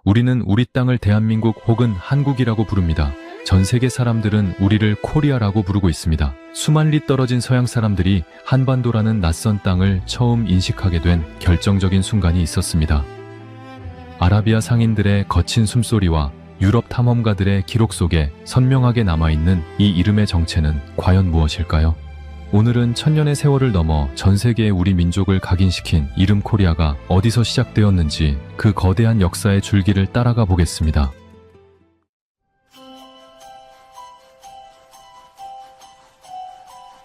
우리는 우리 땅을 대한민국 혹은 한국이라고 부릅니다. 전 세계 사람들은 우리를 코리아라고 부르고 있습니다. 수만 리 떨어진 서양 사람들이 한반도라는 낯선 땅을 처음 인식하게 된 결정적인 순간이 있었습니다. 아라비아 상인들의 거친 숨소리와 유럽 탐험가들의 기록 속에 선명하게 남아있는 이 이름의 정체는 과연 무엇일까요? 오늘은 천년의 세월을 넘어 전 세계의 우리 민족을 각인시킨 이름 코리아가 어디서 시작되었는지 그 거대한 역사의 줄기를 따라가 보겠습니다.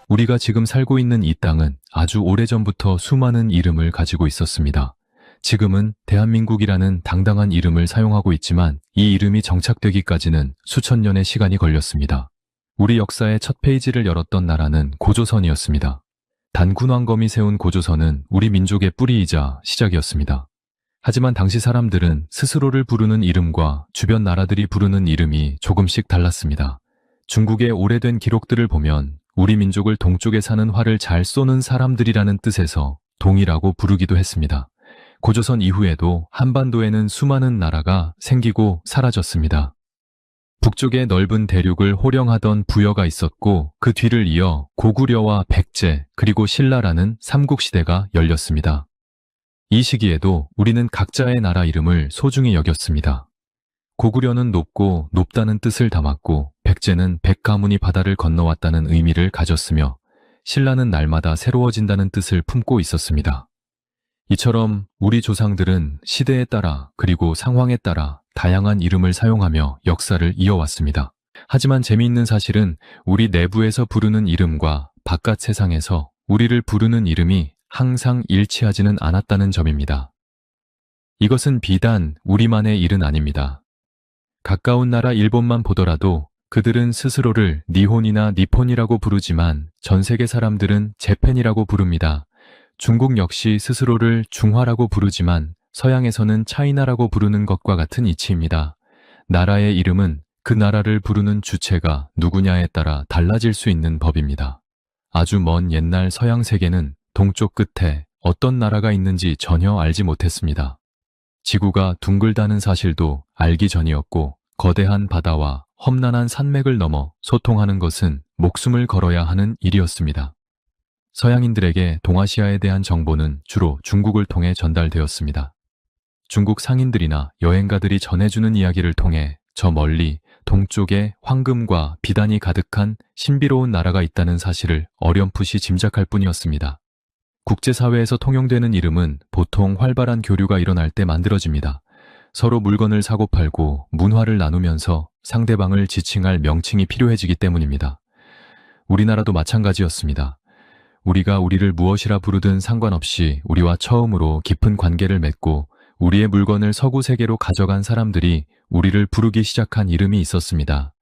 우리가 지금 살고 있는 이 땅은 아주 오래전부터 수많은 이름을 가지고 있었습니다. 지금은 대한민국이라는 당당한 이름을 사용하고 있지만 이 이름이 정착되기까지는 수천 년의 시간이 걸렸습니다. 우리 역사의 첫 페이지를 열었던 나라는 고조선이었습니다. 단군왕검이 세운 고조선은 우리 민족의 뿌리이자 시작이었습니다. 하지만 당시 사람들은 스스로를 부르는 이름과 주변 나라들이 부르는 이름이 조금씩 달랐습니다. 중국의 오래된 기록들을 보면 우리 민족을 동쪽에 사는 활을 잘 쏘는 사람들이라는 뜻에서 동이라고 부르기도 했습니다. 고조선 이후에도 한반도에는 수많은 나라가 생기고 사라졌습니다. 북쪽의 넓은 대륙을 호령하던 부여가 있었고 그 뒤를 이어 고구려와 백제 그리고 신라라는 삼국시대가 열렸습니다. 이 시기에도 우리는 각자의 나라 이름을 소중히 여겼습니다. 고구려는 높고 높다는 뜻을 담았고 백제는 백가문이 바다를 건너왔다는 의미를 가졌으며 신라는 날마다 새로워진다는 뜻을 품고 있었습니다. 이처럼 우리 조상들은 시대에 따라 그리고 상황에 따라 다양한 이름을 사용하며 역사를 이어왔습니다. 하지만 재미있는 사실은 우리 내부에서 부르는 이름과 바깥 세상에서 우리를 부르는 이름이 항상 일치하지는 않았다는 점입니다. 이것은 비단 우리만의 일은 아닙니다. 가까운 나라 일본만 보더라도 그들은 스스로를 니혼이나 니폰이라고 부르지만 전 세계 사람들은 재팬이라고 부릅니다. 중국 역시 스스로를 중화라고 부르지만 서양에서는 차이나라고 부르는 것과 같은 이치입니다. 나라의 이름은 그 나라를 부르는 주체가 누구냐에 따라 달라질 수 있는 법입니다. 아주 먼 옛날 서양 세계는 동쪽 끝에 어떤 나라가 있는지 전혀 알지 못했습니다. 지구가 둥글다는 사실도 알기 전이었고 거대한 바다와 험난한 산맥을 넘어 소통하는 것은 목숨을 걸어야 하는 일이었습니다. 서양인들에게 동아시아에 대한 정보는 주로 중국을 통해 전달되었습니다. 중국 상인들이나 여행가들이 전해주는 이야기를 통해 저 멀리 동쪽에 황금과 비단이 가득한 신비로운 나라가 있다는 사실을 어렴풋이 짐작할 뿐이었습니다. 국제사회에서 통용되는 이름은 보통 활발한 교류가 일어날 때 만들어집니다. 서로 물건을 사고 팔고 문화를 나누면서 상대방을 지칭할 명칭이 필요해지기 때문입니다. 우리나라도 마찬가지였습니다. 우리가 우리를 무엇이라 부르든 상관없이 우리와 처음으로 깊은 관계를 맺고 우리의 물건을 서구 세계로 가져간 사람들이 우리를 부르기 시작한 이름이 있었습니다.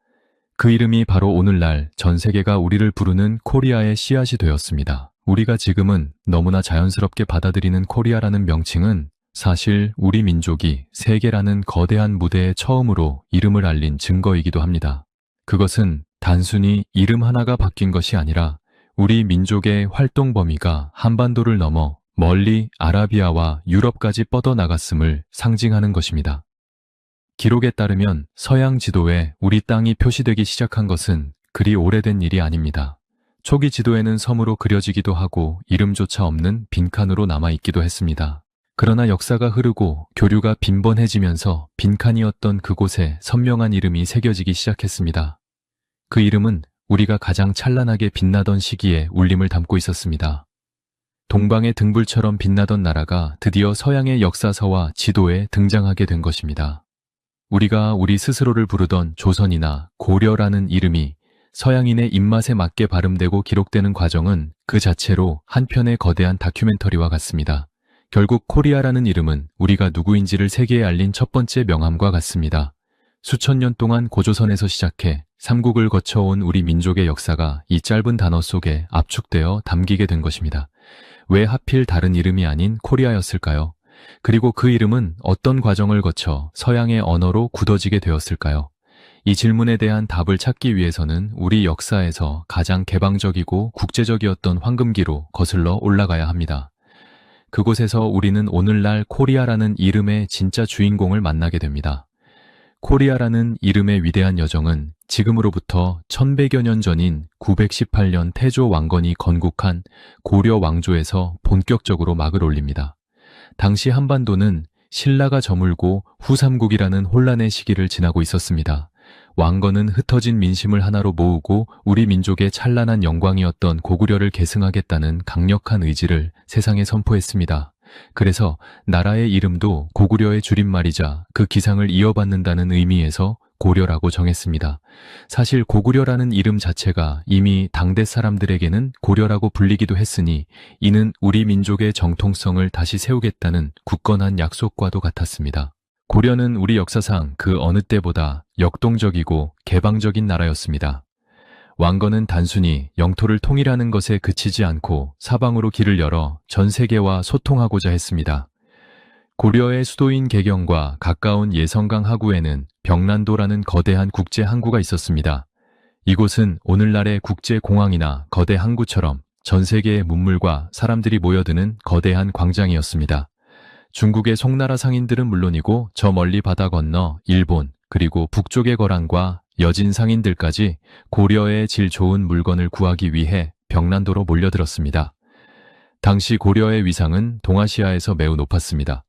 그 이름이 바로 오늘날 전 세계가 우리를 부르는 코리아의 씨앗이 되었습니다. 우리가 지금은 너무나 자연스럽게 받아들이는 코리아라는 명칭은 사실 우리 민족이 세계라는 거대한 무대에 처음으로 이름을 알린 증거이기도 합니다. 그것은 단순히 이름 하나가 바뀐 것이 아니라 우리 민족의 활동 범위가 한반도를 넘어 멀리 아라비아와 유럽까지 뻗어나갔음을 상징하는 것입니다. 기록에 따르면 서양 지도에 우리 땅이 표시되기 시작한 것은 그리 오래된 일이 아닙니다. 초기 지도에는 섬으로 그려지기도 하고 이름조차 없는 빈칸으로 남아있기도 했습니다. 그러나 역사가 흐르고 교류가 빈번해지면서 빈칸이었던 그곳에 선명한 이름이 새겨지기 시작했습니다. 그 이름은 우리가 가장 찬란하게 빛나던 시기에 울림을 담고 있었습니다. 동방의 등불처럼 빛나던 나라가 드디어 서양의 역사서와 지도에 등장하게 된 것입니다. 우리가 우리 스스로를 부르던 조선이나 고려라는 이름이 서양인의 입맛에 맞게 발음되고 기록되는 과정은 그 자체로 한 편의 거대한 다큐멘터리와 같습니다. 결국 코리아라는 이름은 우리가 누구인지를 세계에 알린 첫 번째 명함과 같습니다. 수천 년 동안 고조선에서 시작해 삼국을 거쳐온 우리 민족의 역사가 이 짧은 단어 속에 압축되어 담기게 된 것입니다. 왜 하필 다른 이름이 아닌 코리아였을까요? 그리고 그 이름은 어떤 과정을 거쳐 서양의 언어로 굳어지게 되었을까요? 이 질문에 대한 답을 찾기 위해서는 우리 역사에서 가장 개방적이고 국제적이었던 황금기로 거슬러 올라가야 합니다. 그곳에서 우리는 오늘날 코리아라는 이름의 진짜 주인공을 만나게 됩니다. 코리아라는 이름의 위대한 여정은 지금으로부터 1100여 년 전인 918년 태조 왕건이 건국한 고려 왕조에서 본격적으로 막을 올립니다. 당시 한반도는 신라가 저물고 후삼국이라는 혼란의 시기를 지나고 있었습니다. 왕건은 흩어진 민심을 하나로 모으고 우리 민족의 찬란한 영광이었던 고구려를 계승하겠다는 강력한 의지를 세상에 선포했습니다. 그래서 나라의 이름도 고구려의 줄임말이자 그 기상을 이어받는다는 의미에서 고려라고 정했습니다. 사실 고구려라는 이름 자체가 이미 당대 사람들에게는 고려라고 불리기도 했으니 이는 우리 민족의 정통성을 다시 세우겠다는 굳건한 약속과도 같았습니다. 고려는 우리 역사상 그 어느 때보다 역동적이고 개방적인 나라였습니다. 왕건은 단순히 영토를 통일하는 것에 그치지 않고 사방으로 길을 열어 전 세계와 소통하고자 했습니다. 고려의 수도인 개경과 가까운 예성강 하구에는 벽난도라는 거대한 국제 항구가 있었습니다. 이곳은 오늘날의 국제공항이나 거대 항구처럼 전 세계의 문물과 사람들이 모여드는 거대한 광장이었습니다. 중국의 송나라 상인들은 물론이고 저 멀리 바다 건너 일본 그리고 북쪽의 거란과 여진 상인들까지 고려의 질 좋은 물건을 구하기 위해 벽난도로 몰려들었습니다. 당시 고려의 위상은 동아시아에서 매우 높았습니다.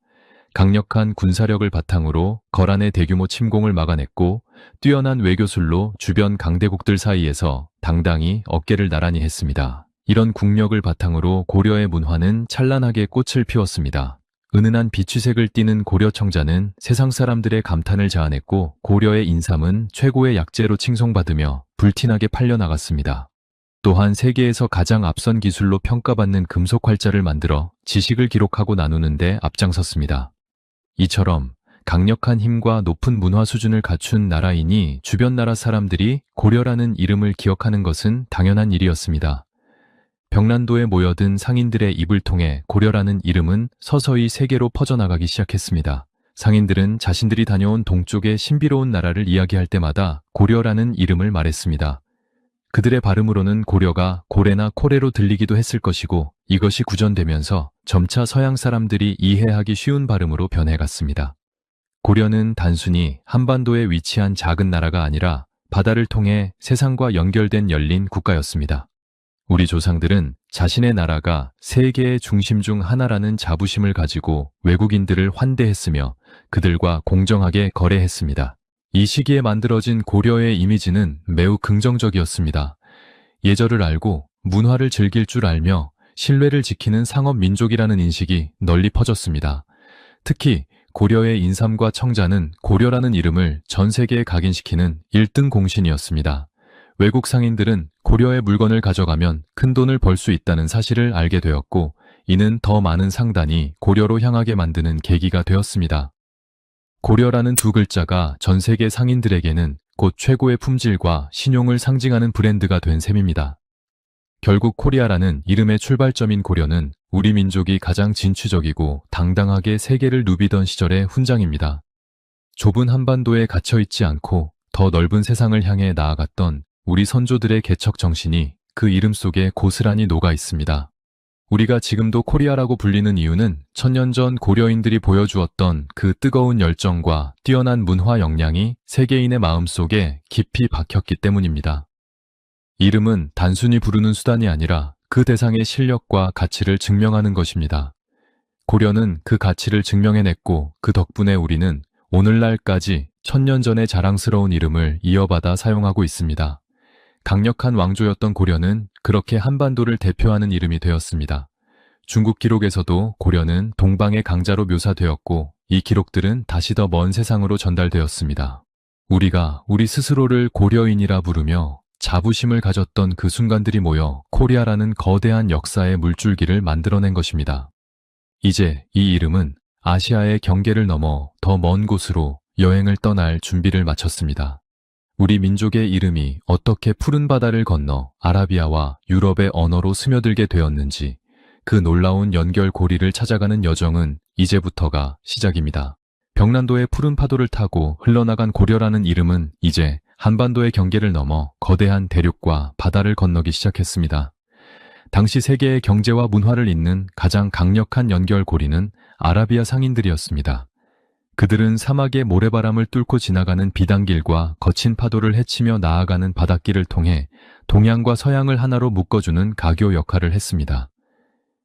강력한 군사력을 바탕으로 거란의 대규모 침공을 막아냈고 뛰어난 외교술로 주변 강대국들 사이에서 당당히 어깨를 나란히 했습니다. 이런 국력을 바탕으로 고려의 문화는 찬란하게 꽃을 피웠습니다. 은은한 비취색을 띠는 고려 청자는 세상 사람들의 감탄을 자아냈고 고려의 인삼은 최고의 약재로 칭송받으며 불티나게 팔려나갔습니다. 또한 세계에서 가장 앞선 기술로 평가받는 금속 활자를 만들어 지식을 기록하고 나누는 데 앞장섰습니다. 이처럼 강력한 힘과 높은 문화 수준을 갖춘 나라이니 주변 나라 사람들이 고려라는 이름을 기억하는 것은 당연한 일이었습니다. 벽난도에 모여든 상인들의 입을 통해 고려라는 이름은 서서히 세계로 퍼져나가기 시작했습니다. 상인들은 자신들이 다녀온 동쪽의 신비로운 나라를 이야기할 때마다 고려라는 이름을 말했습니다. 그들의 발음으로는 고려가 고래나 코레로 들리기도 했을 것이고 이것이 구전되면서 점차 서양 사람들이 이해하기 쉬운 발음으로 변해갔습니다. 고려는 단순히 한반도에 위치한 작은 나라가 아니라 바다를 통해 세상과 연결된 열린 국가였습니다. 우리 조상들은 자신의 나라가 세계의 중심 중 하나라는 자부심을 가지고 외국인들을 환대했으며 그들과 공정하게 거래했습니다. 이 시기에 만들어진 고려의 이미지는 매우 긍정적이었습니다. 예절을 알고 문화를 즐길 줄 알며 신뢰를 지키는 상업 민족이라는 인식이 널리 퍼졌습니다. 특히 고려의 인삼과 청자는 고려라는 이름을 전 세계에 각인시키는 1등 공신이었습니다. 외국 상인들은 고려의 물건을 가져가면 큰 돈을 벌 수 있다는 사실을 알게 되었고 이는 더 많은 상단이 고려로 향하게 만드는 계기가 되었습니다. 고려라는 두 글자가 전 세계 상인들에게는 곧 최고의 품질과 신용을 상징하는 브랜드가 된 셈입니다. 결국 코리아라는 이름의 출발점인 고려는 우리 민족이 가장 진취적이고 당당하게 세계를 누비던 시절의 훈장입니다. 좁은 한반도에 갇혀있지 않고 더 넓은 세상을 향해 나아갔던 우리 선조들의 개척 정신이 그 이름 속에 고스란히 녹아 있습니다. 우리가 지금도 코리아라고 불리는 이유는 천년 전 고려인들이 보여주었던 그 뜨거운 열정과 뛰어난 문화 역량이 세계인의 마음속에 깊이 박혔기 때문입니다. 이름은 단순히 부르는 수단이 아니라 그 대상의 실력과 가치를 증명하는 것입니다. 고려는 그 가치를 증명해냈고 그 덕분에 우리는 오늘날까지 천년 전의 자랑스러운 이름을 이어받아 사용하고 있습니다. 강력한 왕조였던 고려는 그렇게 한반도를 대표하는 이름이 되었습니다. 중국 기록에서도 고려는 동방의 강자로 묘사되었고 이 기록들은 다시 더 먼 세상으로 전달되었습니다. 우리가 우리 스스로를 고려인이라 부르며 자부심을 가졌던 그 순간들이 모여 코리아라는 거대한 역사의 물줄기를 만들어낸 것입니다. 이제 이 이름은 아시아의 경계를 넘어 더 먼 곳으로 여행을 떠날 준비를 마쳤습니다. 우리 민족의 이름이 어떻게 푸른 바다를 건너 아라비아와 유럽의 언어로 스며들게 되었는지 그 놀라운 연결고리를 찾아가는 여정은 이제부터가 시작입니다. 벽난도의 푸른 파도를 타고 흘러나간 고려라는 이름은 이제 한반도의 경계를 넘어 거대한 대륙과 바다를 건너기 시작했습니다. 당시 세계의 경제와 문화를 잇는 가장 강력한 연결고리는 아라비아 상인들이었습니다. 그들은 사막의 모래바람을 뚫고 지나가는 비단길과 거친 파도를 헤치며 나아가는 바닷길을 통해 동양과 서양을 하나로 묶어주는 가교 역할을 했습니다.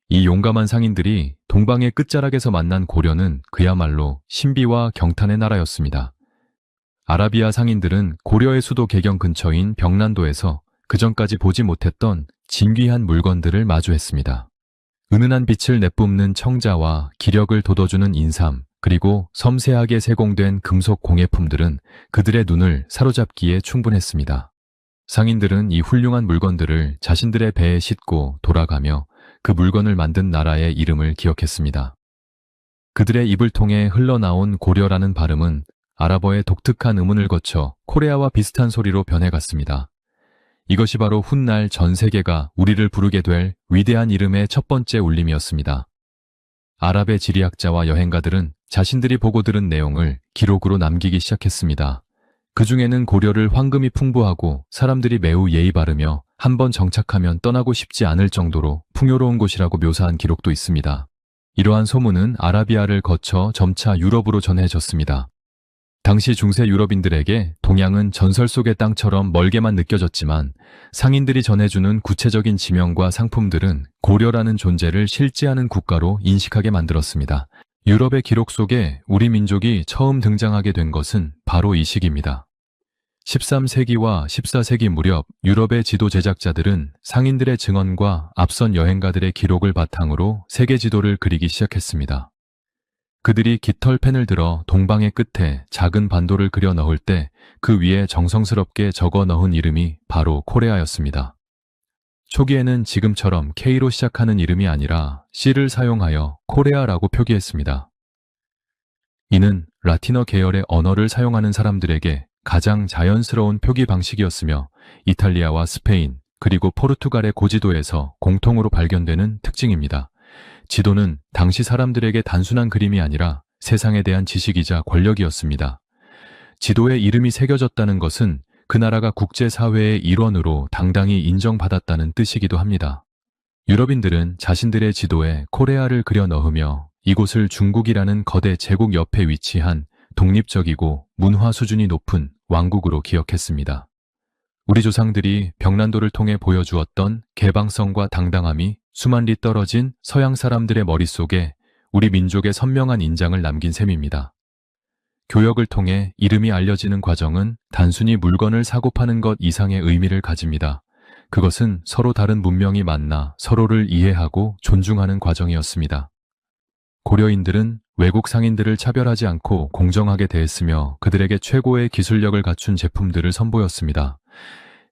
이 용감한 상인들이 동방의 끝자락에서 만난 고려는 그야말로 신비와 경탄의 나라였습니다. 아라비아 상인들은 고려의 수도 개경 근처인 병란도에서 그전까지 보지 못했던 진귀한 물건들을 마주했습니다. 은은한 빛을 내뿜는 청자와 기력을 돋워주는 인삼, 그리고 섬세하게 세공된 금속 공예품들은 그들의 눈을 사로잡기에 충분했습니다. 상인들은 이 훌륭한 물건들을 자신들의 배에 싣고 돌아가며 그 물건을 만든 나라의 이름을 기억했습니다. 그들의 입을 통해 흘러나온 고려라는 발음은 아랍어의 독특한 음운을 거쳐 코레아와 비슷한 소리로 변해갔습니다. 이것이 바로 훗날 전 세계가 우리를 부르게 될 위대한 이름의 첫 번째 울림이었습니다. 아랍의 지리학자와 여행가들은 자신들이 보고 들은 내용을 기록으로 남기기 시작했습니다. 그 중에는 고려를 황금이 풍부하고 사람들이 매우 예의 바르며 한번 정착하면 떠나고 싶지 않을 정도로 풍요로운 곳이라고 묘사한 기록도 있습니다. 이러한 소문은 아라비아를 거쳐 점차 유럽으로 전해졌습니다. 당시 중세 유럽인들에게 동양은 전설 속의 땅처럼 멀게만 느껴졌지만 상인들이 전해주는 구체적인 지명과 상품들은 고려라는 존재를 실제하는 국가로 인식하게 만들었습니다. 유럽의 기록 속에 우리 민족이 처음 등장하게 된 것은 바로 이 시기입니다. 13세기와 14세기 무렵 유럽의 지도 제작자들은 상인들의 증언과 앞선 여행가들의 기록을 바탕으로 세계 지도를 그리기 시작했습니다. 그들이 깃털 펜을 들어 동방의 끝에 작은 반도를 그려 넣을 때 그 위에 정성스럽게 적어 넣은 이름이 바로 코레아였습니다. 초기에는 지금처럼 K로 시작하는 이름이 아니라 C를 사용하여 코레아라고 표기했습니다. 이는 라틴어 계열의 언어를 사용하는 사람들에게 가장 자연스러운 표기 방식이었으며 이탈리아와 스페인 그리고 포르투갈의 고지도에서 공통으로 발견되는 특징입니다. 지도는 당시 사람들에게 단순한 그림이 아니라 세상에 대한 지식이자 권력이었습니다. 지도에 이름이 새겨졌다는 것은 그 나라가 국제사회의 일원으로 당당히 인정받았다는 뜻이기도 합니다. 유럽인들은 자신들의 지도에 코레아를 그려 넣으며 이곳을 중국이라는 거대 제국 옆에 위치한 독립적이고 문화 수준이 높은 왕국으로 기억했습니다. 우리 조상들이 병란도를 통해 보여주었던 개방성과 당당함이 수만 리 떨어진 서양 사람들의 머릿속에 우리 민족의 선명한 인장을 남긴 셈입니다. 교역을 통해 이름이 알려지는 과정은 단순히 물건을 사고 파는 것 이상의 의미를 가집니다. 그것은 서로 다른 문명이 만나 서로를 이해하고 존중하는 과정이었습니다. 고려인들은 외국 상인들을 차별하지 않고 공정하게 대했으며 그들에게 최고의 기술력을 갖춘 제품들을 선보였습니다.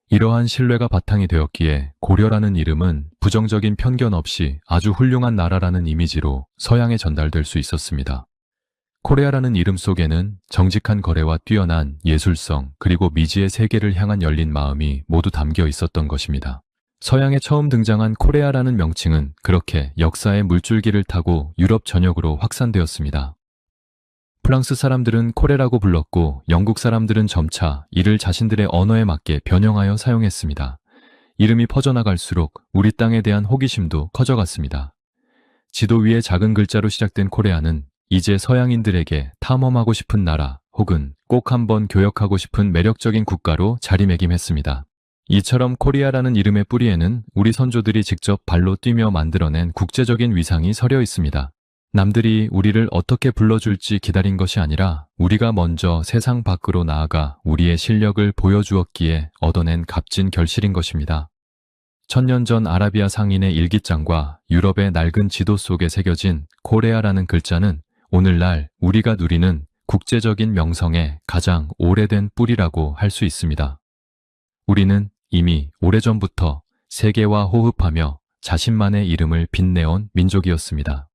이러한 신뢰가 바탕이 되었기에 고려라는 이름은 부정적인 편견 없이 아주 훌륭한 나라라는 이미지로 서양에 전달될 수 있었습니다. 코레아라는 이름 속에는 정직한 거래와 뛰어난 예술성 그리고 미지의 세계를 향한 열린 마음이 모두 담겨 있었던 것입니다. 서양에 처음 등장한 코레아라는 명칭은 그렇게 역사의 물줄기를 타고 유럽 전역으로 확산되었습니다. 프랑스 사람들은 코레라고 불렀고 영국 사람들은 점차 이를 자신들의 언어에 맞게 변형하여 사용했습니다. 이름이 퍼져나갈수록 우리 땅에 대한 호기심도 커져갔습니다. 지도 위에 작은 글자로 시작된 코레아는 이제 서양인들에게 탐험하고 싶은 나라 혹은 꼭 한번 교역하고 싶은 매력적인 국가로 자리매김했습니다. 이처럼 코리아라는 이름의 뿌리에는 우리 선조들이 직접 발로 뛰며 만들어낸 국제적인 위상이 서려 있습니다. 남들이 우리를 어떻게 불러줄지 기다린 것이 아니라 우리가 먼저 세상 밖으로 나아가 우리의 실력을 보여주었기에 얻어낸 값진 결실인 것입니다. 1000년 전 아라비아 상인의 일기장과 유럽의 낡은 지도 속에 새겨진 코레아라는 글자는 오늘날 우리가 누리는 국제적인 명성의 가장 오래된 뿌리라고 할 수 있습니다. 우리는 이미 오래전부터 세계와 호흡하며 자신만의 이름을 빛내온 민족이었습니다.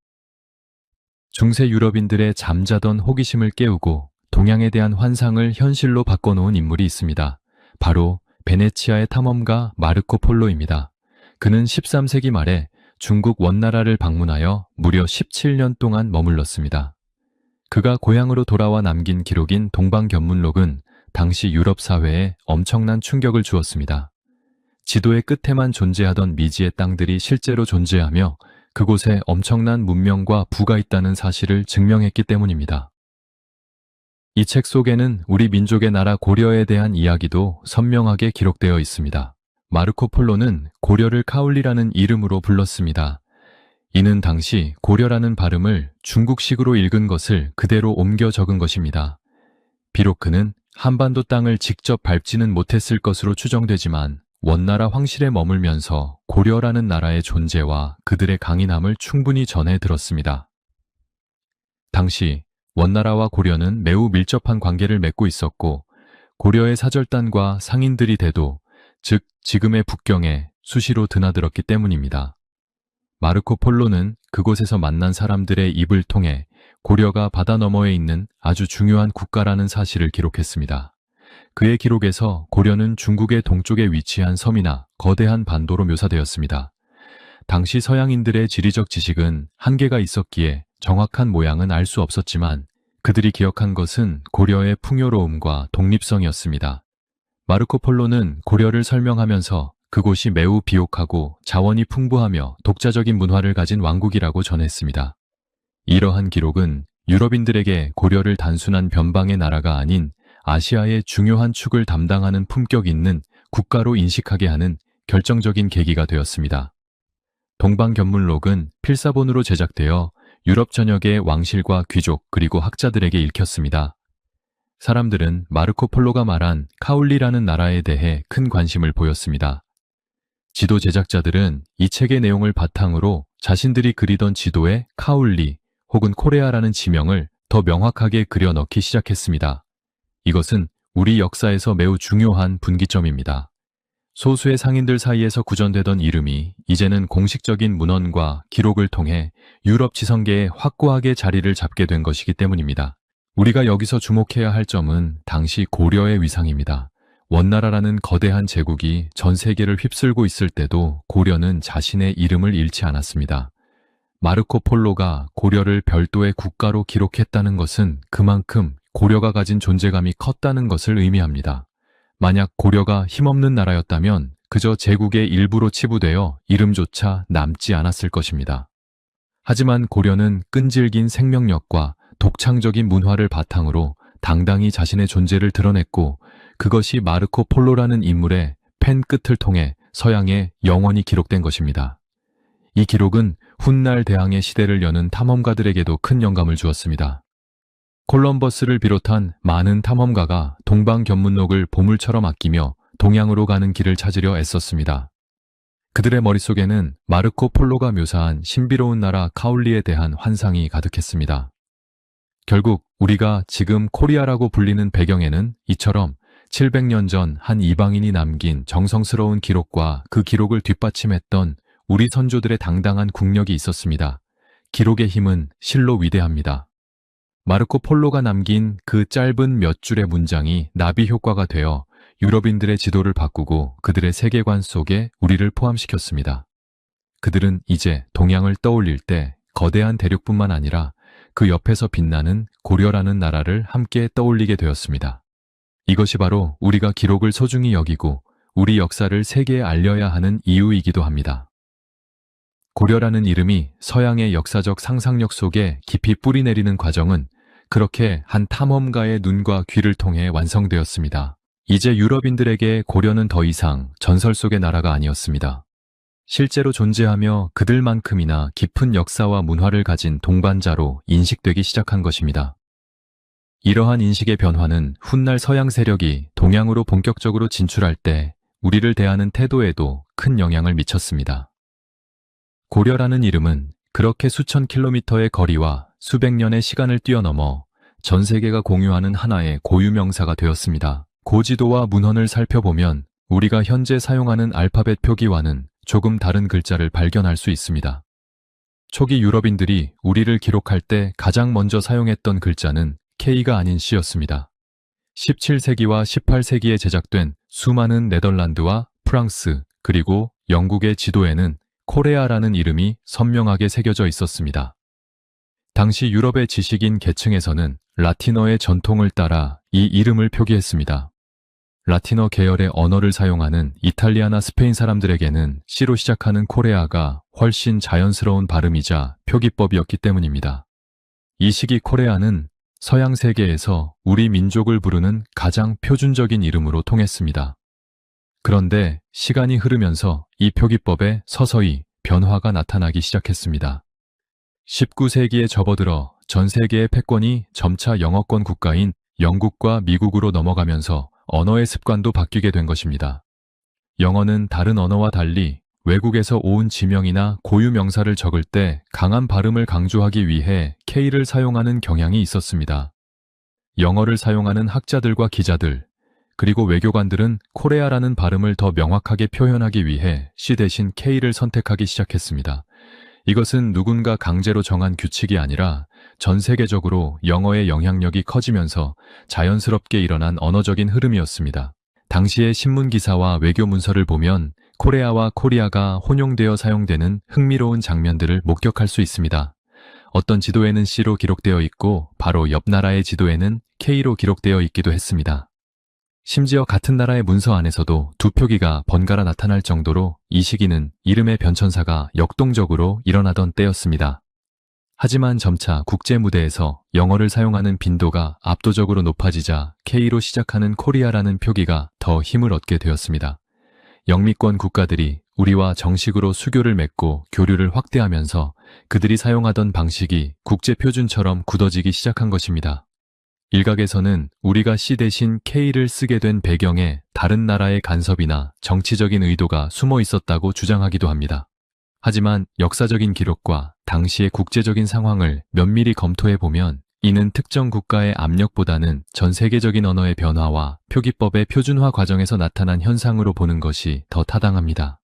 중세 유럽인들의 잠자던 호기심을 깨우고 동양에 대한 환상을 현실로 바꿔놓은 인물이 있습니다. 바로 베네치아의 탐험가 마르코 폴로입니다. 그는 13세기 말에 중국 원나라를 방문하여 무려 17년 동안 머물렀습니다. 그가 고향으로 돌아와 남긴 기록인 동방견문록은 당시 유럽 사회에 엄청난 충격을 주었습니다. 지도의 끝에만 존재하던 미지의 땅들이 실제로 존재하며 그곳에 엄청난 문명과 부가 있다는 사실을 증명했기 때문입니다. 이 책 속에는 우리 민족의 나라 고려에 대한 이야기도 선명하게 기록되어 있습니다. 마르코 폴로는 고려를 카울리라는 이름으로 불렀습니다. 이는 당시 고려라는 발음을 중국식으로 읽은 것을 그대로 옮겨 적은 것입니다. 비록 그는 한반도 땅을 직접 밟지는 못했을 것으로 추정되지만 원나라 황실에 머물면서 고려라는 나라의 존재와 그들의 강인함을 충분히 전해 들었습니다. 당시 원나라와 고려는 매우 밀접한 관계를 맺고 있었고 고려의 사절단과 상인들이 대도, 즉 지금의 북경에 수시로 드나들었기 때문입니다. 마르코 폴로는 그곳에서 만난 사람들의 입을 통해 고려가 바다 너머에 있는 아주 중요한 국가라는 사실을 기록했습니다. 그의 기록에서 고려는 중국의 동쪽에 위치한 섬이나 거대한 반도로 묘사되었습니다. 당시 서양인들의 지리적 지식은 한계가 있었기에 정확한 모양은 알 수 없었지만 그들이 기억한 것은 고려의 풍요로움과 독립성이었습니다. 마르코 폴로는 고려를 설명하면서 그곳이 매우 비옥하고 자원이 풍부하며 독자적인 문화를 가진 왕국이라고 전했습니다. 이러한 기록은 유럽인들에게 고려를 단순한 변방의 나라가 아닌 아시아의 중요한 축을 담당하는 품격 있는 국가로 인식하게 하는 결정적인 계기가 되었습니다. 동방견문록은 필사본으로 제작되어 유럽 전역의 왕실과 귀족 그리고 학자들에게 읽혔습니다. 사람들은 마르코 폴로가 말한 카울리라는 나라에 대해 큰 관심을 보였습니다. 지도 제작자들은 이 책의 내용을 바탕으로 자신들이 그리던 지도에 카울리 혹은 코레아라는 지명을 더 명확하게 그려 넣기 시작했습니다. 이것은 우리 역사에서 매우 중요한 분기점입니다. 소수의 상인들 사이에서 구전되던 이름이 이제는 공식적인 문헌과 기록을 통해 유럽 지성계에 확고하게 자리를 잡게 된 것이기 때문입니다. 우리가 여기서 주목해야 할 점은 당시 고려의 위상입니다. 원나라라는 거대한 제국이 전 세계를 휩쓸고 있을 때도 고려는 자신의 이름을 잃지 않았습니다. 마르코 폴로가 고려를 별도의 국가로 기록했다는 것은 그만큼 고려가 가진 존재감이 컸다는 것을 의미합니다. 만약 고려가 힘없는 나라였다면 그저 제국의 일부로 치부되어 이름조차 남지 않았을 것입니다. 하지만 고려는 끈질긴 생명력과 독창적인 문화를 바탕으로 당당히 자신의 존재를 드러냈고 그것이 마르코 폴로라는 인물의 펜 끝을 통해 서양에 영원히 기록된 것입니다. 이 기록은 훗날 대항해 시대를 여는 탐험가들에게도 큰 영감을 주었습니다. 콜럼버스를 비롯한 많은 탐험가가 동방견문록을 보물처럼 아끼며 동양으로 가는 길을 찾으려 애썼습니다. 그들의 머릿속에는 마르코 폴로가 묘사한 신비로운 나라 카울리에 대한 환상이 가득했습니다. 결국 우리가 지금 코리아라고 불리는 배경에는 이처럼 700년 전 한 이방인이 남긴 정성스러운 기록과 그 기록을 뒷받침했던 우리 선조들의 당당한 국력이 있었습니다. 기록의 힘은 실로 위대합니다. 마르코 폴로가 남긴 그 짧은 몇 줄의 문장이 나비 효과가 되어 유럽인들의 지도를 바꾸고 그들의 세계관 속에 우리를 포함시켰습니다. 그들은 이제 동양을 떠올릴 때 거대한 대륙뿐만 아니라 그 옆에서 빛나는 고려라는 나라를 함께 떠올리게 되었습니다. 이것이 바로 우리가 기록을 소중히 여기고 우리 역사를 세계에 알려야 하는 이유이기도 합니다. 고려라는 이름이 서양의 역사적 상상력 속에 깊이 뿌리내리는 과정은 그렇게 한 탐험가의 눈과 귀를 통해 완성되었습니다. 이제 유럽인들에게 고려는 더 이상 전설 속의 나라가 아니었습니다. 실제로 존재하며 그들만큼이나 깊은 역사와 문화를 가진 동반자로 인식되기 시작한 것입니다. 이러한 인식의 변화는 훗날 서양 세력이 동양으로 본격적으로 진출할 때 우리를 대하는 태도에도 큰 영향을 미쳤습니다. 고려라는 이름은 그렇게 수천 킬로미터의 거리와 수백 년의 시간을 뛰어넘어 전 세계가 공유하는 하나의 고유명사가 되었습니다. 고지도와 문헌을 살펴보면 우리가 현재 사용하는 알파벳 표기와는 조금 다른 글자를 발견할 수 있습니다. 초기 유럽인들이 우리를 기록할 때 가장 먼저 사용했던 글자는 K가 아닌 C였습니다. 17세기와 18세기에 제작된 수많은 네덜란드와 프랑스 그리고 영국의 지도에는 코레아라는 이름이 선명하게 새겨져 있었습니다. 당시 유럽의 지식인 계층에서는 라틴어의 전통을 따라 이 이름을 표기했습니다. 라틴어 계열의 언어를 사용하는 이탈리아나 스페인 사람들에게는 C로 시작하는 코레아가 훨씬 자연스러운 발음이자 표기법이었기 때문입니다. 이 시기 코레아는 서양 세계에서 우리 민족을 부르는 가장 표준적인 이름으로 통했습니다. 그런데 시간이 흐르면서 이 표기법에 서서히 변화가 나타나기 시작했습니다. 19세기에 접어들어 전 세계의 패권이 점차 영어권 국가인 영국과 미국으로 넘어가면서 언어의 습관도 바뀌게 된 것입니다. 영어는 다른 언어와 달리 외국에서 온 지명이나 고유 명사를 적을 때 강한 발음을 강조하기 위해 K를 사용하는 경향이 있었습니다. 영어를 사용하는 학자들과 기자들, 그리고 외교관들은 코레아라는 발음을 더 명확하게 표현하기 위해 C 대신 K를 선택하기 시작했습니다. 이것은 누군가 강제로 정한 규칙이 아니라 전 세계적으로 영어의 영향력이 커지면서 자연스럽게 일어난 언어적인 흐름이었습니다. 당시의 신문 기사와 외교 문서를 보면 코레아와 코리아가 혼용되어 사용되는 흥미로운 장면들을 목격할 수 있습니다. 어떤 지도에는 C로 기록되어 있고 바로 옆 나라의 지도에는 K로 기록되어 있기도 했습니다. 심지어 같은 나라의 문서 안에서도 두 표기가 번갈아 나타날 정도로 이 시기는 이름의 변천사가 역동적으로 일어나던 때였습니다. 하지만 점차 국제 무대에서 영어를 사용하는 빈도가 압도적으로 높아지자 K로 시작하는 코리아라는 표기가 더 힘을 얻게 되었습니다. 영미권 국가들이 우리와 정식으로 수교를 맺고 교류를 확대하면서 그들이 사용하던 방식이 국제 표준처럼 굳어지기 시작한 것입니다. 일각에서는 우리가 C 대신 K를 쓰게 된 배경에 다른 나라의 간섭이나 정치적인 의도가 숨어 있었다고 주장하기도 합니다. 하지만 역사적인 기록과 당시의 국제적인 상황을 면밀히 검토해보면 이는 특정 국가의 압력보다는 전 세계적인 언어의 변화와 표기법의 표준화 과정에서 나타난 현상으로 보는 것이 더 타당합니다.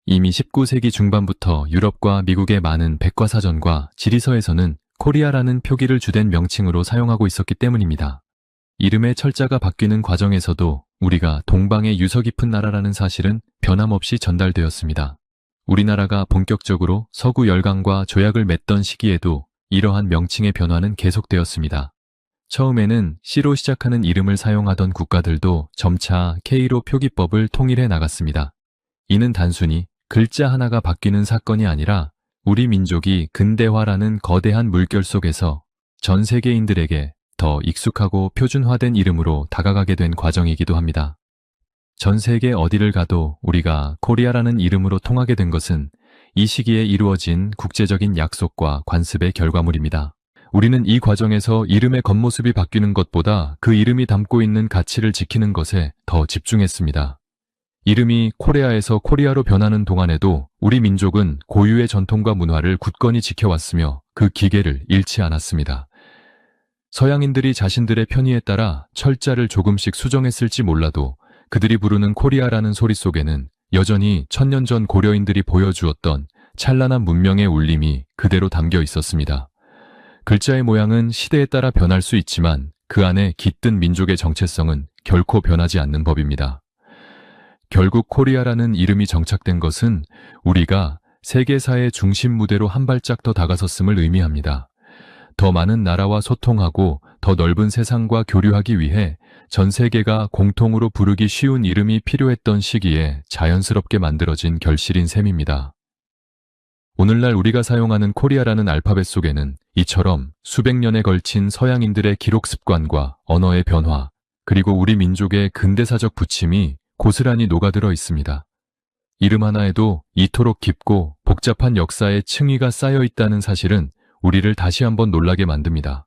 이미 19세기 중반부터 유럽과 미국의 많은 백과사전과 지리서에서는 코리아라는 표기를 주된 명칭으로 사용하고 있었기 때문입니다. 이름의 철자가 바뀌는 과정에서도 우리가 동방의 유서 깊은 나라라는 사실은 변함없이 전달되었습니다. 우리나라가 본격적으로 서구 열강과 조약을 맺던 시기에도 이러한 명칭의 변화는 계속되었습니다. 처음에는 C로 시작하는 이름을 사용하던 국가들도 점차 K로 표기법을 통일해 나갔습니다. 이는 단순히 글자 하나가 바뀌는 사건이 아니라 우리 민족이 근대화라는 거대한 물결 속에서 전 세계인들에게 더 익숙하고 표준화된 이름으로 다가가게 된 과정이기도 합니다. 전 세계 어디를 가도 우리가 코리아라는 이름으로 통하게 된 것은 이 시기에 이루어진 국제적인 약속과 관습의 결과물입니다. 우리는 이 과정에서 이름의 겉모습이 바뀌는 것보다 그 이름이 담고 있는 가치를 지키는 것에 더 집중했습니다. 이름이 코레아에서 코리아로 변하는 동안에도 우리 민족은 고유의 전통과 문화를 굳건히 지켜왔으며 그 기계를 잃지 않았습니다. 서양인들이 자신들의 편의에 따라 철자를 조금씩 수정했을지 몰라도 그들이 부르는 코리아라는 소리 속에는 여전히 1000년 전 고려인들이 보여주었던 찬란한 문명의 울림이 그대로 담겨 있었습니다. 글자의 모양은 시대에 따라 변할 수 있지만 그 안에 깃든 민족의 정체성은 결코 변하지 않는 법입니다. 결국 코리아라는 이름이 정착된 것은 우리가 세계사의 중심 무대로 한 발짝 더 다가섰음을 의미합니다. 더 많은 나라와 소통하고 더 넓은 세상과 교류하기 위해 전 세계가 공통으로 부르기 쉬운 이름이 필요했던 시기에 자연스럽게 만들어진 결실인 셈입니다. 오늘날 우리가 사용하는 코리아라는 알파벳 속에는 이처럼 수백 년에 걸친 서양인들의 기록 습관과 언어의 변화, 그리고 우리 민족의 근대사적 부침이 고스란히 녹아들어 있습니다. 이름 하나에도 이토록 깊고 복잡한 역사의 층위가 쌓여 있다는 사실은 우리를 다시 한번 놀라게 만듭니다.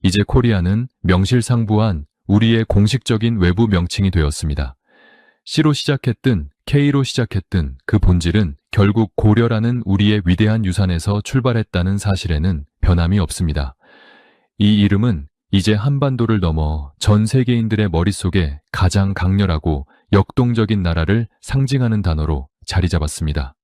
이제 코리아는 명실상부한 우리의 공식적인 외부 명칭이 되었습니다. C로 시작했든 K로 시작했든 그 본질은 결국 고려라는 우리의 위대한 유산에서 출발했다는 사실에는 변함이 없습니다. 이 이름은 이제 한반도를 넘어 전 세계인들의 머릿속에 가장 강렬하고 역동적인 나라를 상징하는 단어로 자리 잡았습니다.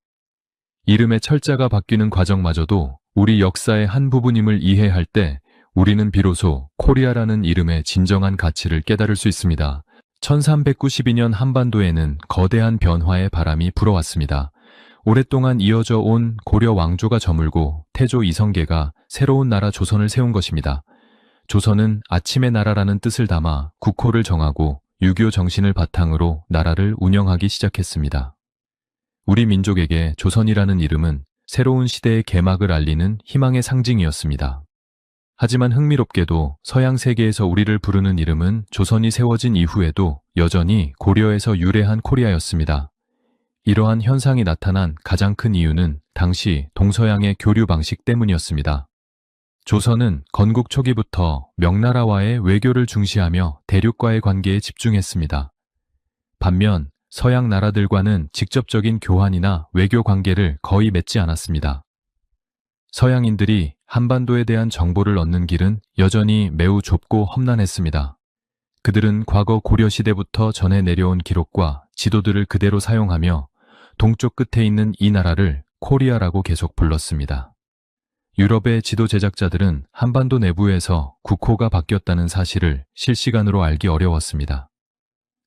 이름의 철자가 바뀌는 과정마저도 우리 역사의 한 부분임을 이해할 때 우리는 비로소 코리아라는 이름의 진정한 가치를 깨달을 수 있습니다. 1392년 한반도에는 거대한 변화의 바람이 불어왔습니다. 오랫동안 이어져 온 고려 왕조가 저물고 태조 이성계가 새로운 나라 조선을 세운 것입니다. 조선은 아침의 나라라는 뜻을 담아 국호를 정하고 유교 정신을 바탕으로 나라를 운영하기 시작했습니다. 우리 민족에게 조선이라는 이름은 새로운 시대의 개막을 알리는 희망의 상징이었습니다. 하지만 흥미롭게도 서양 세계에서 우리를 부르는 이름은 조선이 세워진 이후에도 여전히 고려에서 유래한 코리아였습니다. 이러한 현상이 나타난 가장 큰 이유는 당시 동서양의 교류 방식 때문이었습니다. 조선은 건국 초기부터 명나라와의 외교를 중시하며 대륙과의 관계에 집중했습니다. 반면 서양 나라들과는 직접적인 교환이나 외교 관계를 거의 맺지 않았습니다. 서양인들이 한반도에 대한 정보를 얻는 길은 여전히 매우 좁고 험난했습니다. 그들은 과거 고려시대부터 전해 내려온 기록과 지도들을 그대로 사용하며 동쪽 끝에 있는 이 나라를 코리아라고 계속 불렀습니다. 유럽의 지도 제작자들은 한반도 내부에서 국호가 바뀌었다는 사실을 실시간으로 알기 어려웠습니다.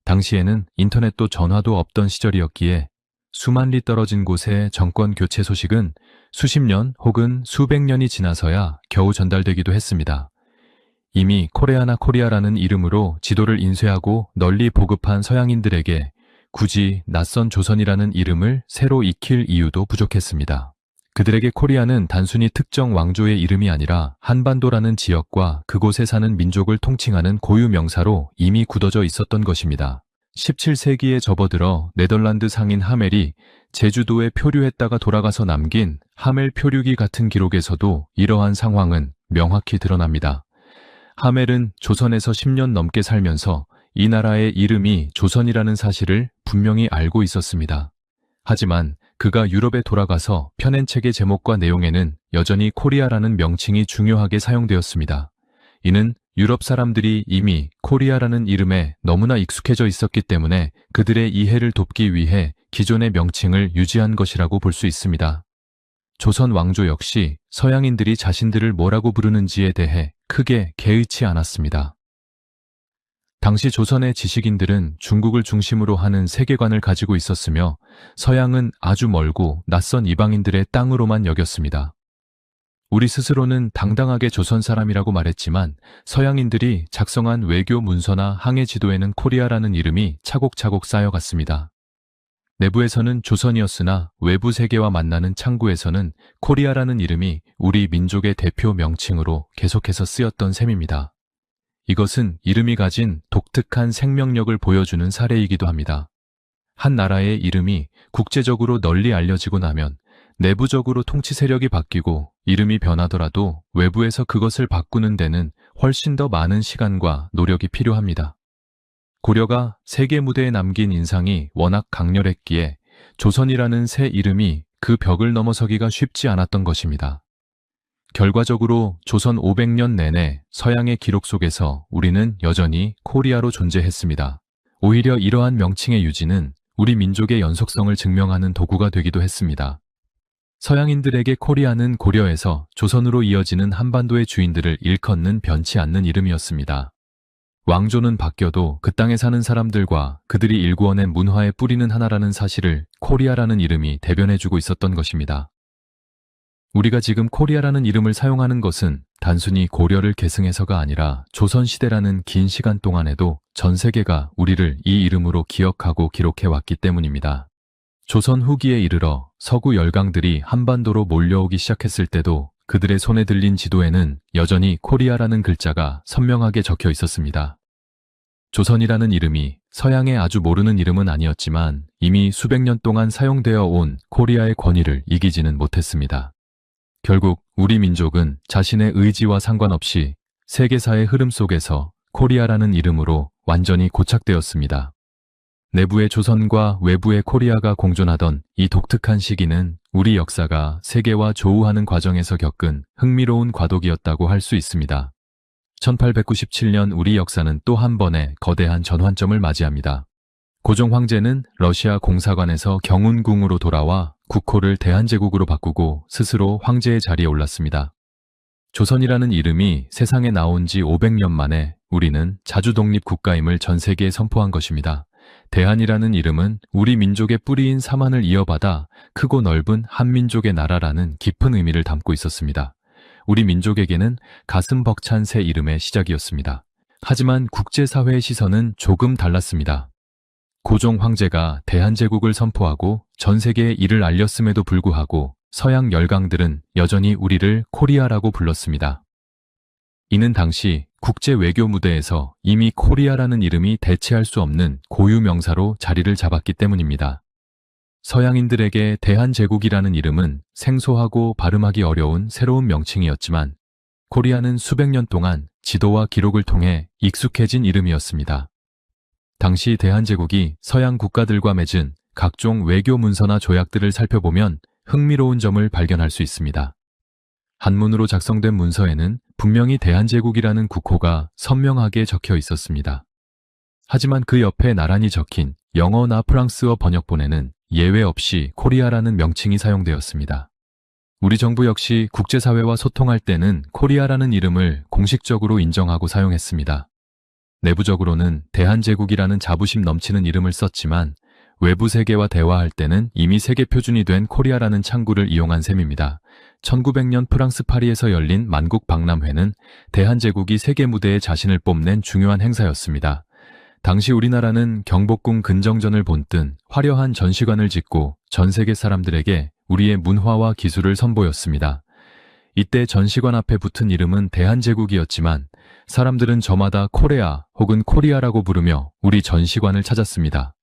당시에는 인터넷도 전화도 없던 시절이었기에 수만 리 떨어진 곳의 정권 교체 소식은 수십 년 혹은 수백 년이 지나서야 겨우 전달되기도 했습니다. 이미 코레아나 코리아라는 이름으로 지도를 인쇄하고 널리 보급한 서양인들에게 굳이 낯선 조선이라는 이름을 새로 익힐 이유도 부족했습니다. 그들에게 코리아는 단순히 특정 왕조의 이름이 아니라 한반도라는 지역과 그곳에 사는 민족을 통칭하는 고유 명사로 이미 굳어져 있었던 것입니다. 17세기에 접어들어 네덜란드 상인 하멜이 제주도에 표류했다가 돌아가서 남긴 하멜 표류기 같은 기록에서도 이러한 상황은 명확히 드러납니다. 하멜은 조선에서 10년 넘게 살면서 이 나라의 이름이 조선이라는 사실을 분명히 알고 있었습니다. 하지만 그가 유럽에 돌아가서 펴낸 책의 제목과 내용에는 여전히 코리아라는 명칭이 중요하게 사용되었습니다. 이는 유럽 사람들이 이미 코리아라는 이름에 너무나 익숙해져 있었기 때문에 그들의 이해를 돕기 위해 기존의 명칭을 유지한 것이라고 볼 수 있습니다. 조선 왕조 역시 서양인들이 자신들을 뭐라고 부르는지에 대해 크게 개의치 않았습니다. 당시 조선의 지식인들은 중국을 중심으로 하는 세계관을 가지고 있었으며 서양은 아주 멀고 낯선 이방인들의 땅으로만 여겼습니다. 우리 스스로는 당당하게 조선 사람이라고 말했지만 서양인들이 작성한 외교 문서나 항해 지도에는 코리아라는 이름이 차곡차곡 쌓여갔습니다. 내부에서는 조선이었으나 외부 세계와 만나는 창구에서는 코리아라는 이름이 우리 민족의 대표 명칭으로 계속해서 쓰였던 셈입니다. 이것은 이름이 가진 독특한 생명력을 보여주는 사례이기도 합니다. 한 나라의 이름이 국제적으로 널리 알려지고 나면 내부적으로 통치 세력이 바뀌고 이름이 변하더라도 외부에서 그것을 바꾸는 데는 훨씬 더 많은 시간과 노력이 필요합니다. 고려가 세계 무대에 남긴 인상이 워낙 강렬했기에 조선이라는 새 이름이 그 벽을 넘어서기가 쉽지 않았던 것입니다. 결과적으로 조선 500년 내내 서양의 기록 속에서 우리는 여전히 코리아로 존재했습니다. 오히려 이러한 명칭의 유지는 우리 민족의 연속성을 증명하는 도구가 되기도 했습니다. 서양인들에게 코리아는 고려에서 조선으로 이어지는 한반도의 주인들을 일컫는 변치 않는 이름이었습니다. 왕조는 바뀌어도 그 땅에 사는 사람들과 그들이 일구어낸 문화의 뿌리는 하나라는 사실을 코리아라는 이름이 대변해주고 있었던 것입니다. 우리가 지금 코리아라는 이름을 사용하는 것은 단순히 고려를 계승해서가 아니라 조선시대라는 긴 시간 동안에도 전 세계가 우리를 이 이름으로 기억하고 기록해왔기 때문입니다. 조선 후기에 이르러 서구 열강들이 한반도로 몰려오기 시작했을 때도 그들의 손에 들린 지도에는 여전히 코리아라는 글자가 선명하게 적혀 있었습니다. 조선이라는 이름이 서양에 아주 모르는 이름은 아니었지만 이미 수백 년 동안 사용되어 온 코리아의 권위를 이기지는 못했습니다. 결국 우리 민족은 자신의 의지와 상관없이 세계사의 흐름 속에서 코리아라는 이름으로 완전히 고착되었습니다. 내부의 조선과 외부의 코리아가 공존하던 이 독특한 시기는 우리 역사가 세계와 조우하는 과정에서 겪은 흥미로운 과도기였다고 할 수 있습니다. 1897년 우리 역사는 또 한 번의 거대한 전환점을 맞이합니다. 고종 황제는 러시아 공사관에서 경운궁으로 돌아와 국호를 대한제국으로 바꾸고 스스로 황제의 자리에 올랐습니다. 조선이라는 이름이 세상에 나온 지 500년 만에 우리는 자주독립 국가임을 전 세계에 선포한 것입니다. 대한이라는 이름은 우리 민족의 뿌리인 사만을 이어받아 크고 넓은 한민족의 나라라는 깊은 의미를 담고 있었습니다. 우리 민족에게는 가슴 벅찬 새 이름의 시작이었습니다. 하지만 국제사회의 시선은 조금 달랐습니다. 고종 황제가 대한제국을 선포하고 전 세계에 이를 알렸음에도 불구하고 서양 열강들은 여전히 우리를 코리아라고 불렀습니다. 이는 당시 국제 외교 무대에서 이미 코리아라는 이름이 대체할 수 없는 고유 명사로 자리를 잡았기 때문입니다. 서양인들에게 대한제국이라는 이름은 생소하고 발음하기 어려운 새로운 명칭이었지만 코리아는 수백 년 동안 지도와 기록을 통해 익숙해진 이름이었습니다. 당시 대한제국이 서양 국가들과 맺은 각종 외교 문서나 조약들을 살펴보면 흥미로운 점을 발견할 수 있습니다. 한문으로 작성된 문서에는 분명히 대한제국이라는 국호가 선명하게 적혀 있었습니다. 하지만 그 옆에 나란히 적힌 영어나 프랑스어 번역본에는 예외 없이 코리아라는 명칭이 사용되었습니다. 우리 정부 역시 국제사회와 소통할 때는 코리아라는 이름을 공식적으로 인정하고 사용했습니다. 내부적으로는 대한제국이라는 자부심 넘치는 이름을 썼지만 외부 세계와 대화할 때는 이미 세계 표준이 된 코리아라는 창구를 이용한 셈입니다. 1900년 프랑스 파리에서 열린 만국 박람회는 대한제국이 세계 무대에 자신을 뽐낸 중요한 행사였습니다. 당시 우리나라는 경복궁 근정전을 본뜬 화려한 전시관을 짓고 전 세계 사람들에게 우리의 문화와 기술을 선보였습니다. 이때 전시관 앞에 붙은 이름은 대한제국이었지만 사람들은 저마다 코레아 혹은 코리아라고 부르며 우리 전시관을 찾았습니다.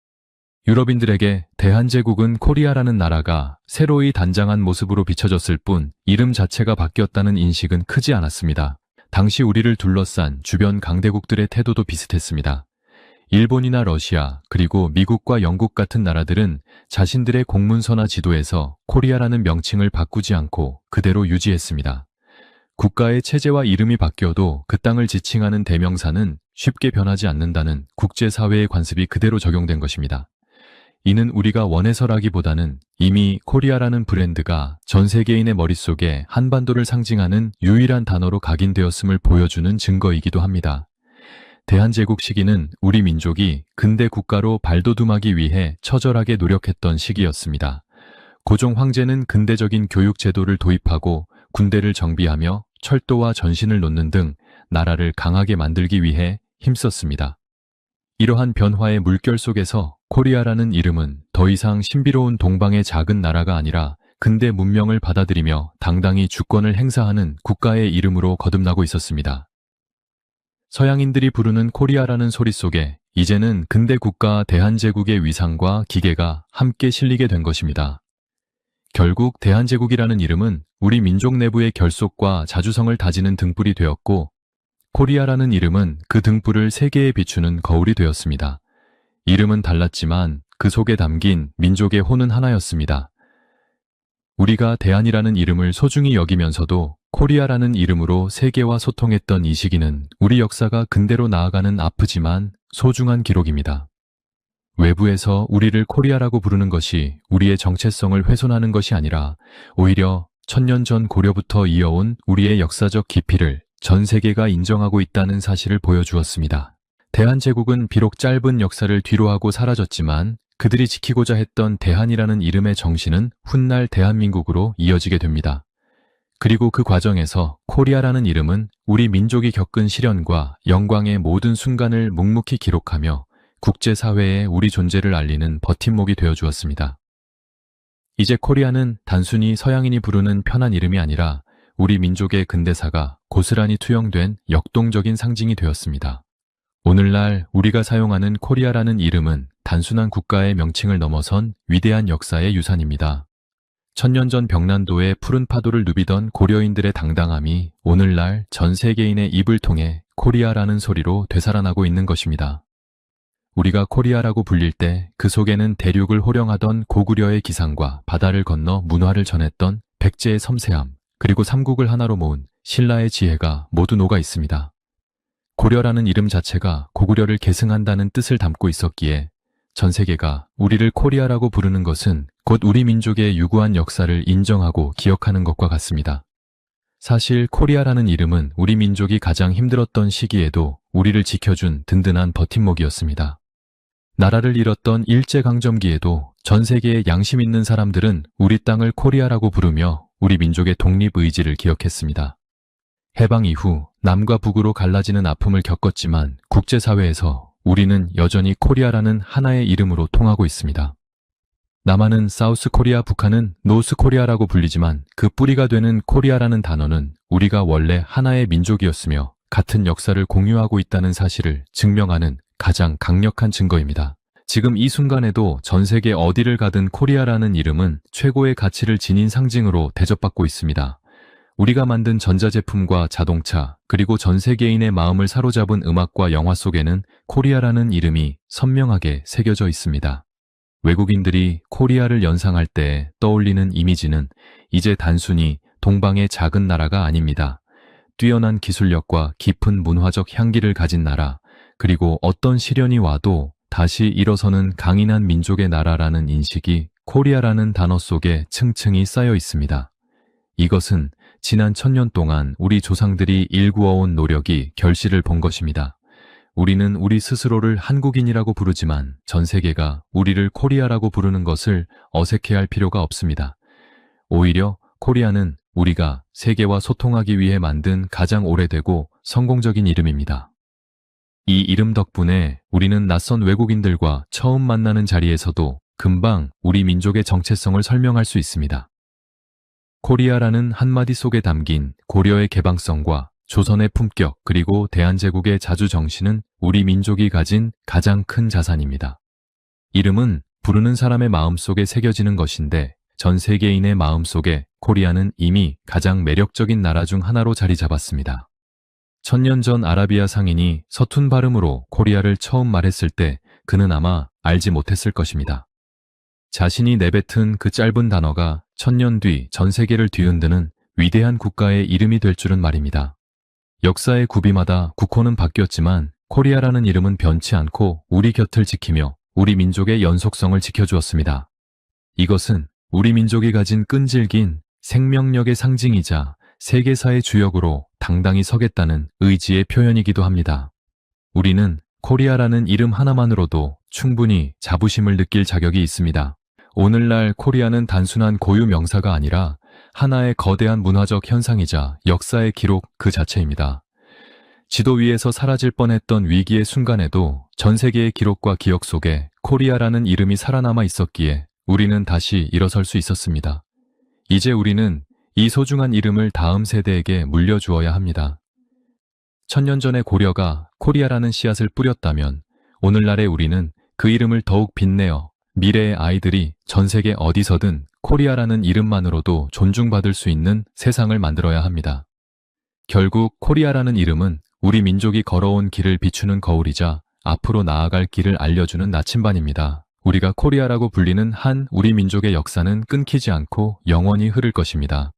유럽인들에게 대한제국은 코리아라는 나라가 새로이 단장한 모습으로 비춰졌을 뿐 이름 자체가 바뀌었다는 인식은 크지 않았습니다. 당시 우리를 둘러싼 주변 강대국들의 태도도 비슷했습니다. 일본이나 러시아 그리고 미국과 영국 같은 나라들은 자신들의 공문서나 지도에서 코리아라는 명칭을 바꾸지 않고 그대로 유지했습니다. 국가의 체제와 이름이 바뀌어도 그 땅을 지칭하는 대명사는 쉽게 변하지 않는다는 국제사회의 관습이 그대로 적용된 것입니다. 이는 우리가 원해서라기보다는 이미 코리아라는 브랜드가 전 세계인의 머릿속에 한반도를 상징하는 유일한 단어로 각인되었음을 보여주는 증거이기도 합니다. 대한제국 시기는 우리 민족이 근대 국가로 발돋움하기 위해 처절하게 노력했던 시기였습니다. 고종 황제는 근대적인 교육 제도를 도입하고 군대를 정비하며 철도와 전신을 놓는 등 나라를 강하게 만들기 위해 힘썼습니다. 이러한 변화의 물결 속에서 코리아라는 이름은 더 이상 신비로운 동방의 작은 나라가 아니라 근대 문명을 받아들이며 당당히 주권을 행사하는 국가의 이름으로 거듭나고 있었습니다. 서양인들이 부르는 코리아라는 소리 속에 이제는 근대 국가 대한제국의 위상과 기계가 함께 실리게 된 것입니다. 결국 대한제국이라는 이름은 우리 민족 내부의 결속과 자주성을 다지는 등불이 되었고 코리아라는 이름은 그 등불을 세계에 비추는 거울이 되었습니다. 이름은 달랐지만 그 속에 담긴 민족의 혼은 하나였습니다. 우리가 대한이라는 이름을 소중히 여기면서도 코리아라는 이름으로 세계와 소통했던 이 시기는 우리 역사가 근대로 나아가는 아프지만 소중한 기록입니다. 외부에서 우리를 코리아라고 부르는 것이 우리의 정체성을 훼손하는 것이 아니라 오히려 1000년 전 고려부터 이어온 우리의 역사적 깊이를 전 세계가 인정하고 있다는 사실을 보여주었습니다. 대한제국은 비록 짧은 역사를 뒤로하고 사라졌지만 그들이 지키고자 했던 대한이라는 이름의 정신은 훗날 대한민국으로 이어지게 됩니다. 그리고 그 과정에서 코리아라는 이름은 우리 민족이 겪은 시련과 영광의 모든 순간을 묵묵히 기록하며 국제사회에 우리 존재를 알리는 버팀목이 되어주었습니다. 이제 코리아는 단순히 서양인이 부르는 편한 이름이 아니라 우리 민족의 근대사가 고스란히 투영된 역동적인 상징이 되었습니다. 오늘날 우리가 사용하는 코리아라는 이름은 단순한 국가의 명칭을 넘어선 위대한 역사의 유산입니다. 1000년 전 벽난도의 푸른 파도를 누비던 고려인들의 당당함이 오늘날 전 세계인의 입을 통해 코리아라는 소리로 되살아나고 있는 것입니다. 우리가 코리아라고 불릴 때 그 속에는 대륙을 호령하던 고구려의 기상과 바다를 건너 문화를 전했던 백제의 섬세함, 그리고 삼국을 하나로 모은 신라의 지혜가 모두 녹아 있습니다. 고려라는 이름 자체가 고구려를 계승한다는 뜻을 담고 있었기에 전 세계가 우리를 코리아라고 부르는 것은 곧 우리 민족의 유구한 역사를 인정하고 기억하는 것과 같습니다. 사실 코리아라는 이름은 우리 민족이 가장 힘들었던 시기에도 우리를 지켜준 든든한 버팀목이었습니다. 나라를 잃었던 일제강점기에도 전 세계의 양심 있는 사람들은 우리 땅을 코리아라고 부르며 우리 민족의 독립의지를 기억했습니다. 해방 이후 남과 북으로 갈라지는 아픔을 겪었지만 국제사회에서 우리는 여전히 코리아라는 하나의 이름으로 통하고 있습니다. 남한은 사우스 코리아, 북한은 노스 코리아라고 불리지만 그 뿌리가 되는 코리아라는 단어는 우리가 원래 하나의 민족이었으며 같은 역사를 공유하고 있다는 사실을 증명하는 가장 강력한 증거입니다. 지금 이 순간에도 전 세계 어디를 가든 코리아라는 이름은 최고의 가치를 지닌 상징으로 대접받고 있습니다. 우리가 만든 전자제품과 자동차, 그리고 전 세계인의 마음을 사로잡은 음악과 영화 속에는 코리아라는 이름이 선명하게 새겨져 있습니다. 외국인들이 코리아를 연상할 때 떠올리는 이미지는 이제 단순히 동방의 작은 나라가 아닙니다. 뛰어난 기술력과 깊은 문화적 향기를 가진 나라, 그리고 어떤 시련이 와도 다시 일어서는 강인한 민족의 나라라는 인식이 코리아라는 단어 속에 층층이 쌓여 있습니다. 이것은 지난 1000년 동안 우리 조상들이 일구어온 노력이 결실을 본 것입니다. 우리는 우리 스스로를 한국인이라고 부르지만 전 세계가 우리를 코리아라고 부르는 것을 어색해할 필요가 없습니다. 오히려 코리아는 우리가 세계와 소통하기 위해 만든 가장 오래되고 성공적인 이름입니다. 이 이름 덕분에 우리는 낯선 외국인들과 처음 만나는 자리에서도 금방 우리 민족의 정체성을 설명할 수 있습니다. 코리아라는 한마디 속에 담긴 고려의 개방성과 조선의 품격, 그리고 대한제국의 자주정신은 우리 민족이 가진 가장 큰 자산입니다. 이름은 부르는 사람의 마음속에 새겨지는 것인데 전 세계인의 마음속에 코리아는 이미 가장 매력적인 나라 중 하나로 자리 잡았습니다. 1000년 전 아라비아 상인이 서툰 발음으로 코리아를 처음 말했을 때 그는 아마 알지 못했을 것입니다. 자신이 내뱉은 그 짧은 단어가 1000년 뒤 전 세계를 뒤흔드는 위대한 국가의 이름이 될 줄은 말입니다. 역사의 구비마다 국호는 바뀌었지만 코리아라는 이름은 변치 않고 우리 곁을 지키며 우리 민족의 연속성을 지켜주었습니다. 이것은 우리 민족이 가진 끈질긴 생명력의 상징이자 세계사의 주역으로 당당히 서겠다는 의지의 표현이기도 합니다. 우리는 코리아라는 이름 하나만으로도 충분히 자부심을 느낄 자격이 있습니다. 오늘날 코리아는 단순한 고유 명사가 아니라 하나의 거대한 문화적 현상이자 역사의 기록 그 자체입니다. 지도 위에서 사라질 뻔했던 위기의 순간에도 전 세계의 기록과 기억 속에 코리아라는 이름이 살아남아 있었기에 우리는 다시 일어설 수 있었습니다. 이제 우리는 이 소중한 이름을 다음 세대에게 물려주어야 합니다. 1000년 전의 고려가 코리아라는 씨앗을 뿌렸다면 오늘날의 우리는 그 이름을 더욱 빛내어 미래의 아이들이 전 세계 어디서든 코리아라는 이름만으로도 존중받을 수 있는 세상을 만들어야 합니다. 결국 코리아라는 이름은 우리 민족이 걸어온 길을 비추는 거울이자 앞으로 나아갈 길을 알려주는 나침반입니다. 우리가 코리아라고 불리는 한 우리 민족의 역사는 끊기지 않고 영원히 흐를 것입니다.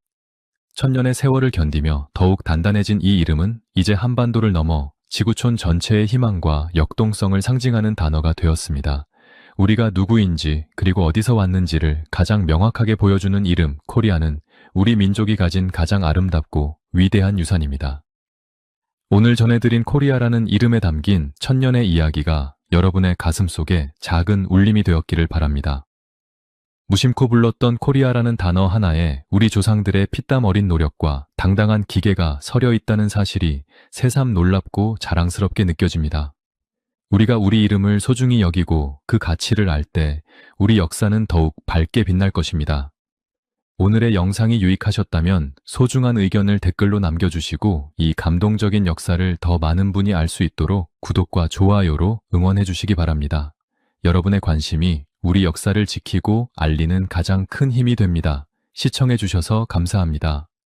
1000년의 세월을 견디며 더욱 단단해진 이 이름은 이제 한반도를 넘어 지구촌 전체의 희망과 역동성을 상징하는 단어가 되었습니다. 우리가 누구인지 그리고 어디서 왔는지를 가장 명확하게 보여주는 이름 코리아는 우리 민족이 가진 가장 아름답고 위대한 유산입니다. 오늘 전해드린 코리아라는 이름에 담긴 1000년의 이야기가 여러분의 가슴 속에 작은 울림이 되었기를 바랍니다. 무심코 불렀던 코리아라는 단어 하나에 우리 조상들의 피땀 어린 노력과 당당한 기계가 서려 있다는 사실이 새삼 놀랍고 자랑스럽게 느껴집니다. 우리가 우리 이름을 소중히 여기고 그 가치를 알 때 우리 역사는 더욱 밝게 빛날 것입니다. 오늘의 영상이 유익하셨다면 소중한 의견을 댓글로 남겨주시고 이 감동적인 역사를 더 많은 분이 알 수 있도록 구독과 좋아요로 응원해 주시기 바랍니다. 여러분의 관심이 우리 역사를 지키고 알리는 가장 큰 힘이 됩니다. 시청해 주셔서 감사합니다.